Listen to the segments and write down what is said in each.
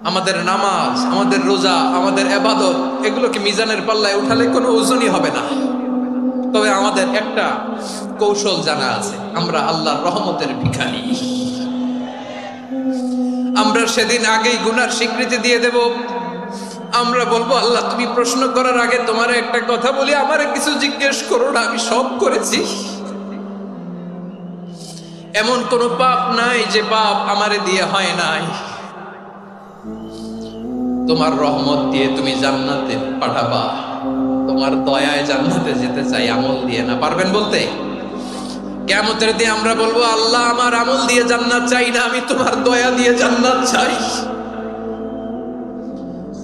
আমাদের নামাজ, আমাদের রোজা, আমাদের ইবাদত এগুলোকে মিজানের পাল্লায় উঠালে কোনো ওজনই হবে না। তবে আমাদের একটা কৌশল জানা আছে, আমরা আল্লাহর রহমতের ভিখারি। আমরা সেদিন আগেই গুনার স্বীকৃতি দিয়ে দেব। আমরা বলবো, আল্লাহ তুমি প্রশ্ন করার আগে তোমার একটা কথা বলি, আমারে কিছু জিজ্ঞেস করো না, আমি সব করেছি। এমন কোন পাপ নাই যে পাপ আমারে দিয়ে হয় নাই। তোমার রহমত দিয়ে তুমি জান্নাতে পাঠাবা, তোমার দয়ায় জান্নাতে যেতে চাই, আমল দিয়ে না। পারবেন বলতে? কিয়ামতের দিন আমরা বলবো, আল্লাহ আমার আমল দিয়ে জান্নাত চাই না, আমি তোমার দয়া দিয়ে জান্নাত চাই।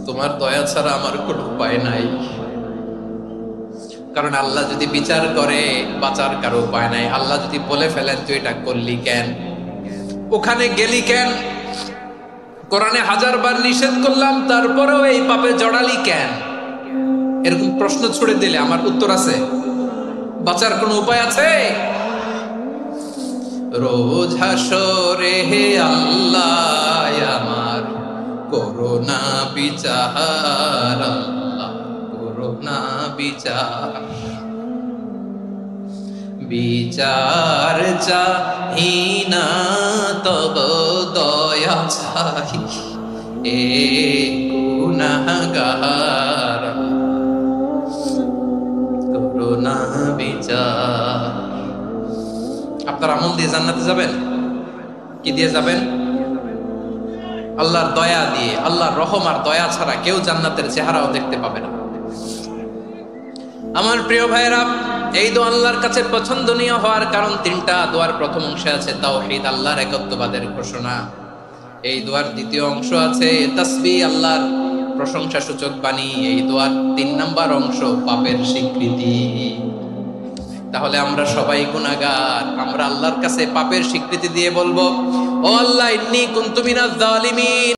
তোমার দয়া ছাড়া আমার কোনো উপায় নাই। কারণ আল্লাহ যদি বিচার করে, বাঁচার কারো উপায় নাই। আল্লাহ যদি বলে ফেলেন তুই এটা করলি কেন, ওখানে গেলি কেন, কোরআনে 1000 বার নিষেধ করলাম তারপরেও এই পাপে জড়ালি কেন, এরকম প্রশ্ন ছুড়ে দিলে আমার উত্তর আছে? বাঁচার কোনো উপায় আছে? রোজ হাসরে হে আল্লাহ আমার করোনা বিচার, আল্লাহ করোনা বিচার। বিচার চাহি না তব দয়া চাই, এ গুনাহগার করোনা বিচার। আপনার আমল দিয়ে জান্নাতে যাবেন? কি দিয়ে যাবেন? আল্লাহর দয়া দিয়ে। আল্লাহর রহম আর দয়া ছাড়া কেউ জান্নাতের চেহারাও দেখতে পাবে না। আমার প্রিয় ভাইরা, এই দোয়া আল্লাহর কাছে পছন্দনীয় হওয়ার কারণ 3টা। দোয়ার প্রথম অংশে আছে তাওহীদ, আল্লাহর একত্ববাদের ঘোষণা। এই দোয়ার দ্বিতীয় অংশ আছে তাসবিহ, আল্লাহর প্রশংসা সূচক বাণী। এই দোয়ার 3 নাম্বার অংশ পাপের স্বীকৃতি। তাহলে আমরা সবাই গুনাহগার। আমরা আল্লাহর কাছে পাপের স্বীকৃতি দিয়ে বলবো, ও আল্লাহ ইন্নী কুনতু মিনাজ জালিমিন।